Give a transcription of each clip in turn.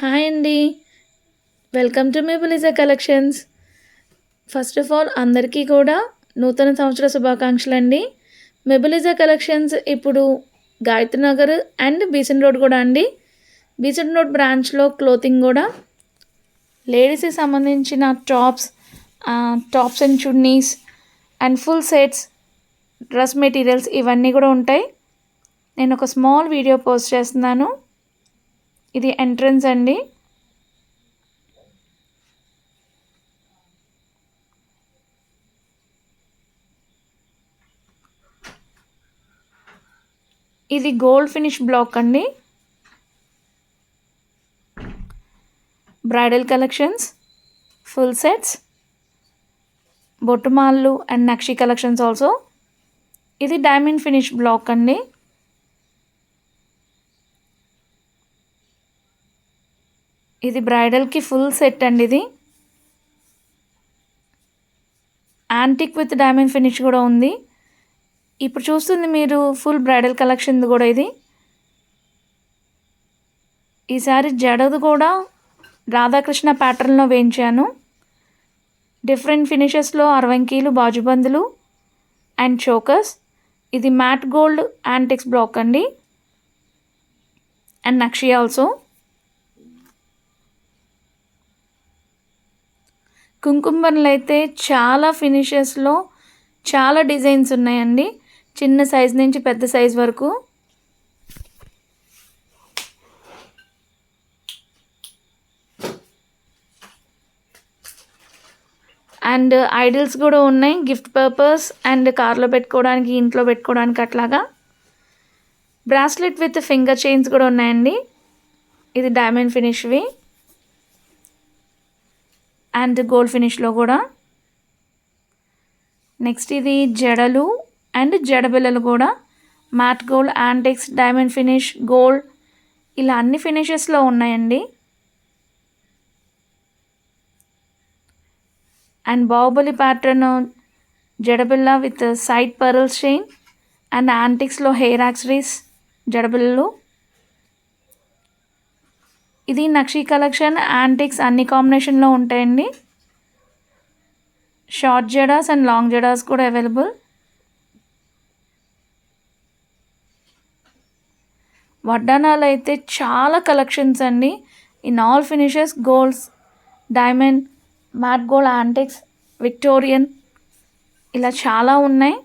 Hi అండి. Welcome to మెబిలిజా collections. First of all అందరికీ కూడా నూతన సంవత్సర శుభాకాంక్షలండి. మెబిలిజా కలెక్షన్స్ ఇప్పుడు Gayatri Nagar and Besant road కూడా అండి. బీసెంట్ రోడ్ బ్రాంచ్లో క్లోతింగ్ కూడా లేడీస్కి సంబంధించిన tops and chunnis and full sets, dress materials ఇవన్నీ కూడా ఉంటాయి. నేను ఒక స్మాల్ వీడియో పోస్ట్ చేస్తున్నాను. ఇది ఎంట్రన్స్ అండి. ఇది గోల్డ్ ఫినిష్ బ్లాక్ అండి. బ్రైడల్ కలెక్షన్స్, ఫుల్ సెట్స్, బొట్టుమాళ్ళు అండ్ నక్షి కలెక్షన్స్ ఆల్సో. ఇది డైమండ్ ఫినిష్ బ్లాక్ అండి. ఇది బ్రైడల్కి ఫుల్ సెట్ అండి. ఇది యాంటిక్ విత్ డైమండ్ ఫినిష్ కూడా ఉంది. ఇప్పుడు చూస్తుంది మీరు ఫుల్ బ్రైడల్ కలెక్షన్ కూడా. ఇది ఈసారి జడదు కూడా రాధాకృష్ణ ప్యాటర్న్లో వేయించాను. డిఫరెంట్ ఫినిషెస్లో అరవంకీలు, బాజుబందులు అండ్ చోకర్స్. ఇది మ్యాట్ గోల్డ్ యాంటిక్స్ బ్లాక్ అండి అండ్ నక్షి ఆల్సో. కుంకుమలు అయితే చాలా ఫినిషెస్లో చాలా డిజైన్స్ ఉన్నాయండి, చిన్న సైజ్ నుంచి పెద్ద సైజ్ వరకు. అండ్ ఐడల్స్ కూడా ఉన్నాయి, గిఫ్ట్ పర్పస్ అండ్ కార్లో పెట్టుకోవడానికి, ఇంట్లో పెట్టుకోవడానికి అట్లాగా. బ్రాస్లెట్ విత్ ఫింగర్ చైన్స్ కూడా ఉన్నాయండి. ఇది డైమండ్ ఫినిష్వి అండ్ గోల్డ్ ఫినిష్లో కూడా. నెక్స్ట్ ఇది జడలు అండ్ జడబిల్లలు కూడా matte gold, antiques, diamond finish, gold ఇలా అన్ని ఫినిషెస్లో ఉన్నాయండి. అండ్ బాహుబలి ప్యాటర్న్ జడబిల్ల with side pearls chain and యాంటిక్స్లో హెయిర్ యాక్సరీస్ జడబిల్లలు. ఇది నక్షి కలెక్షన్, యాంటిక్స్ అన్ని కాంబినేషన్లో ఉంటాయండి. షార్ట్ జడాస్ అండ్ లాంగ్ జడాస్ కూడా అవైలబుల్. వడ్డానాలు అయితే చాలా కలెక్షన్స్ అండి. In all finishes, golds, diamond, matte gold, antiques, Victorian ఇలా చాలా ఉన్నాయి.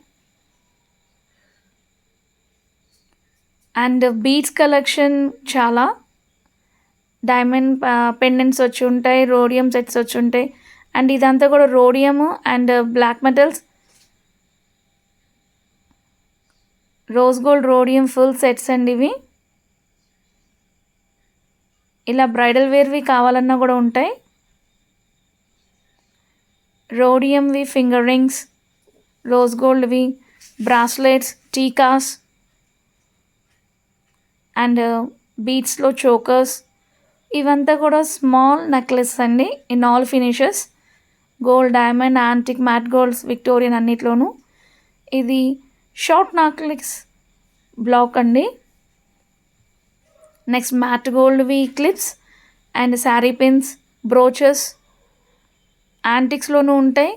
అండ్ బీడ్స్ కలెక్షన్ చాలా. డైమండ్ పెండెంట్స్ వచ్చి ఉంటాయి, రోడియం సెట్స్ వచ్చి ఉంటాయి. అండ్ ఇదంతా కూడా rhodium and black metals, rose gold, rhodium full sets అండి ఇవి. ఇలా బ్రైడల్ వేర్వి కావాలన్నా కూడా ఉంటాయి. రోడియంవి ఫింగర్ రింగ్స్, రోజ్ గోల్డ్వి బ్రాస్లెట్స్, టీకాస్ అండ్ బీడ్స్లో చోకర్స్. ఇవంతా కూడా స్మాల్ నెక్లెస్ అండి in all finishes, gold, diamond, antique, matte golds, Victorian అన్నిట్లోనూ. ఇది షార్ట్ నెక్లెస్ బ్లాక్ అండి. నెక్స్ట్ మ్యాట్ గోల్డ్వి clips and sari pins, brooches యాంటిక్స్లోనూ ఉంటాయి.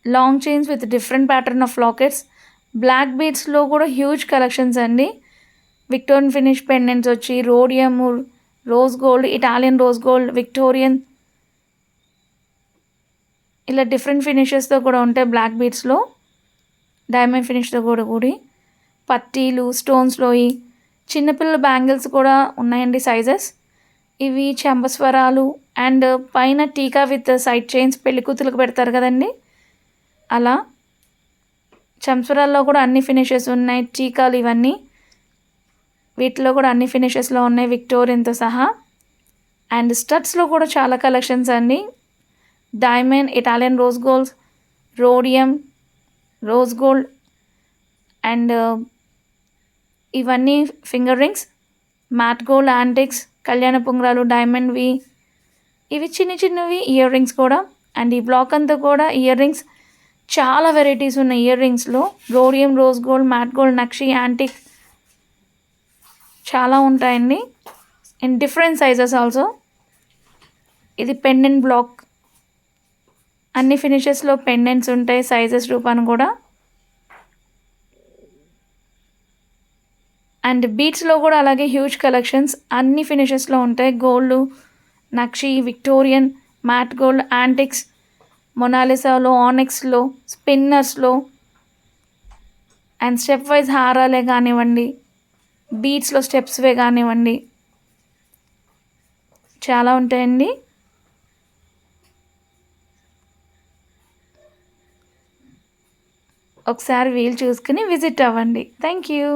Long chains with different pattern of lockets, black బీడ్స్లో కూడా హ్యూజ్ కలెక్షన్స్ అండి. విక్టోరియన్ ఫినిష్ పెండెంట్స్ వచ్చి rhodium, rose gold, Italian rose gold, Victorian ఇలా డిఫరెంట్ ఫినిషెస్తో కూడా ఉంటాయి. బ్లాక్ బీడ్స్లో డైమండ్ ఫినిష్తో కూడా కూడి పట్టీలు, స్టోన్స్లోయి చిన్నపిల్లల బ్యాంగిల్స్ కూడా ఉన్నాయండి సైజెస్. ఇవి చెంపస్వరాలు అండ్ పైన టీకా విత్ సైడ్ చైన్స్ పెళ్లి కూతులకు పెడతారు కదండి, అలా చెంపస్వరాల్లో కూడా అన్ని ఫినిషెస్ ఉన్నాయి. టీకాలు ఇవన్నీ వీటిలో కూడా అన్ని ఫినిషెస్లో ఉన్నాయి విక్టోరియన్తో సహా. అండ్ స్టడ్స్లో కూడా చాలా కలెక్షన్స్ అండి. Diamond, Italian rose gold, rhodium, rose gold and ఇవన్నీ finger rings, matte gold, antiques, కళ్యాణ పుంగరాలు, డైమండ్వి ఇవి చిన్న చిన్నవి ఇయర్ రింగ్స్ కూడా. అండ్ ఈ బ్లాక్ అంతా కూడా ఇయర్ రింగ్స్ చాలా వెరైటీస్ ఉన్నాయి. ఇయర్ రింగ్స్లో rhodium, rose gold, matte gold, nakshi, antique చాలా ఉంటాయండి. In different sizes also. ఇది పెండెంట్ బ్లాక్. అన్ని ఫినిషెస్లో పెండెంట్స్ ఉంటాయి సైజెస్ రూపాన్ని కూడా. అండ్ బీట్స్లో కూడా అలాగే హ్యూజ్ కలెక్షన్స్ అన్ని ఫినిషెస్లో ఉంటాయి. Gold, nakshi, Victorian, matte gold, antiques, మొనాలిసాలో, ఆనెక్స్లో, స్పిన్నర్స్లో అండ్ స్టెప్ వైజ్ హారాలే కానివ్వండి, బీట్స్లో స్టెప్స్వే కానివ్వండి, చాలా ఉంటాయండి. ఒకసారి వీలు చూసుకుని విజిట్ అవ్వండి. Thank you.